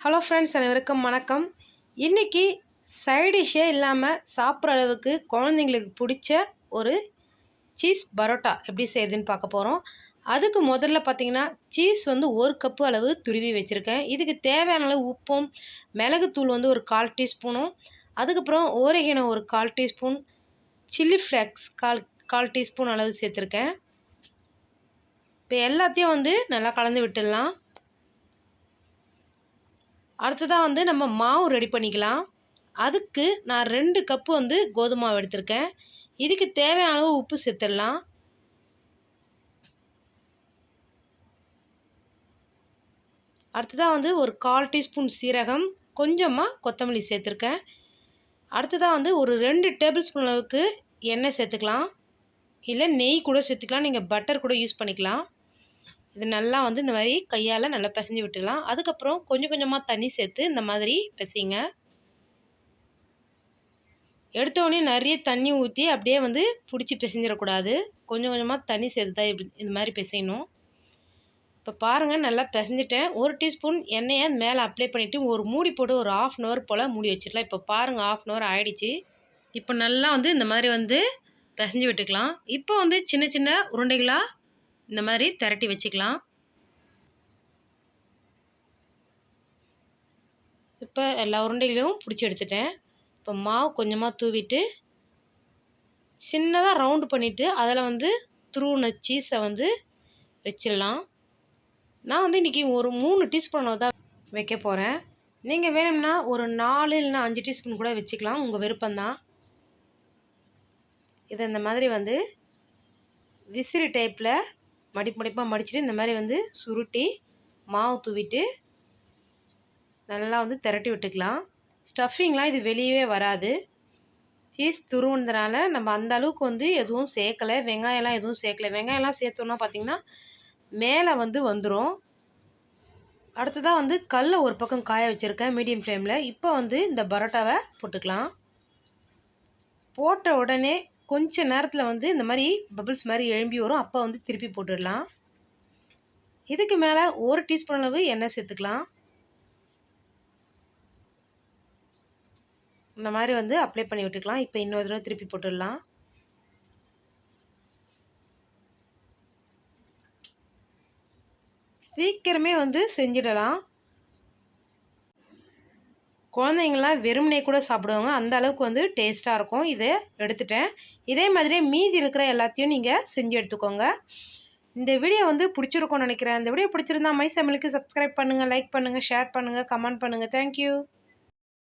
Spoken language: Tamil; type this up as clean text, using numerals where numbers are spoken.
ஹலோ ஃப்ரெண்ட்ஸ், அனைவருக்கும் வணக்கம். இன்றைக்கி சைடிஷ்ஷே இல்லாமல் சாப்பிட்ற அளவுக்கு குழந்தைங்களுக்கு பிடிச்ச ஒரு சீஸ் பரோட்டா எப்படி செய்கிறதுன்னு பார்க்க போகிறோம். அதுக்கு முதல்ல பார்த்திங்கன்னா சீஸ் வந்து 1 கப்பு அளவு துருவி வச்சுருக்கேன். இதுக்கு தேவையான அளவு உப்பும், மிளகுத்தூள் வந்து ஒரு 1/4 டீஸ்பூனும், அதுக்கப்புறம் ஓரிகனோ ஒரு 1/4 டீஸ்பூன், சில்லி ஃப்ளேக்ஸ் 1/4 டீஸ்பூன் அளவு சேர்த்துருக்கேன். இப்போ எல்லாத்தையும் வந்து நல்லா கலந்து விட்டுடலாம். அடுத்ததாக வந்து நம்ம மாவு ரெடி பண்ணிக்கலாம். அதுக்கு நான் 2 கப்பு வந்து கோதுமை மாவு எடுத்திருக்கேன். இதுக்கு தேவையான அளவு உப்பு சேர்த்துடலாம். அடுத்ததாக வந்து ஒரு 1/4 டீஸ்பூன் சீரகம், கொஞ்சமாக கொத்தமல்லி சேர்த்துருக்கேன். அடுத்ததாக வந்து ஒரு 2 டேபிள் ஸ்பூன் அளவுக்கு எண்ணெய் சேர்த்துக்கலாம். இல்லை நெய் கூட சேர்த்துக்கலாம், நீங்கள் பட்டர் கூட யூஸ் பண்ணிக்கலாம். இது நல்லா வந்து இந்த மாதிரி கையால் நல்லா பிசைஞ்சு விட்டுடலாம். அதுக்கப்புறம் கொஞ்சம் கொஞ்சமாக தண்ணி சேர்த்து இந்த மாதிரி பிசைங்க. எடுத்தோடனே நிறைய தண்ணி ஊற்றி அப்படியே வந்து பிடிச்சி பிசைஞ்சிடக்கூடாது. கொஞ்சம் கொஞ்சமாக தண்ணி சேர்த்து தான் இந்த மாதிரி பிசையணும். இப்போ பாருங்கள், நல்லா பிசைஞ்சிட்டேன். 1 டீஸ்பூன் எண்ணெயை மேலே அப்ளை பண்ணிவிட்டு ஒரு மூடி போட்டு ஒரு 1/2 அன் ஹவர் போல் மூடி வச்சிடலாம். இப்போ பாருங்கள், 1/2 அன் ஹவர் ஆகிடுச்சு. இப்போ நல்லா வந்து இந்த மாதிரி வந்து பிசைஞ்சு விட்டுக்கலாம். இப்போ வந்து சின்ன சின்ன உருண்டைகளாக இந்த மாதிரி திரட்டி வச்சுக்கலாம். இப்போ எல்லா உருண்டைகளையும் பிடிச்சி எடுத்துட்டேன். இப்போ மாவு கொஞ்சமாக தூவிட்டு சின்னதாக ரவுண்டு பண்ணிவிட்டு அதில் வந்து துருவின சீஸை வந்து வச்சிடலாம். நான் வந்து இன்றைக்கி ஒரு 3 டீஸ்பூன் தான் வைக்க போகிறேன். நீங்கள் வேணும்னா ஒரு 4 இல்லைனா 5 டீஸ்பூன் கூட வச்சுக்கலாம், உங்கள் விருப்பம்தான். இதை இந்த மாதிரி வந்து விசிறி டைப்பில் மடிப்பாக மடிச்சுட்டு இந்த மாதிரி வந்து சுருட்டி மாவு தூவிட்டு நல்லா வந்து திரட்டி விட்டுக்கலாம். ஸ்டஃபிங்லாம் இது வெளியவே வராது. சீஸ் துருவுனதுனால நம்ம அந்த அளவுக்கு வந்து எதுவும் சேர்க்கலை, வெங்காயம்லாம் எதுவும் சேர்க்கலை. வெங்காயம்லாம் சேர்த்தோன்னா பார்த்திங்கன்னா மேலே வந்து வந்துடும். அடுத்ததாக வந்து கல்லை ஒரு பக்கம் காய வச்சுருக்கேன் மீடியம் ஃப்ளேமில். இப்போ வந்து இந்த பரோட்டாவை போட்டுக்கலாம். போட்ட உடனே கொஞ்ச நேரத்தில் வந்து இந்த மாதிரி பபிள்ஸ் மாதிரி எழும்பி வரும். அப்போ வந்து திருப்பி போட்டுடலாம். இதுக்கு மேலே 1 டீஸ்பூன் அளவு எண்ணெய் சேர்த்துக்கலாம். இந்த மாதிரி வந்து அப்ளை பண்ணி விட்டுக்கலாம். இப்போ இன்னொரு தடவை திருப்பி போட்டுடலாம். சீக்கிரமே வந்து செஞ்சிடலாம். குழந்தைங்களாம் வெறுமனே கூட சாப்பிடுவாங்க, அந்த அளவுக்கு வந்து டேஸ்ட்டாக இருக்கும். இதை எடுத்துட்டேன். இதே மாதிரியே மீதி இருக்கிற எல்லாத்தையும் நீங்கள் செஞ்சு எடுத்துக்கோங்க. இந்த வீடியோ வந்து பிடிச்சிருக்கும்னு நினைக்கிறேன். இந்த வீடியோ பிடிச்சிருந்தா மை சமையலுக்கு சப்ஸ்கிரைப் பண்ணுங்கள், லைக் பண்ணுங்கள், ஷேர் பண்ணுங்கள், கமெண்ட் பண்ணுங்கள். தேங்க்யூ.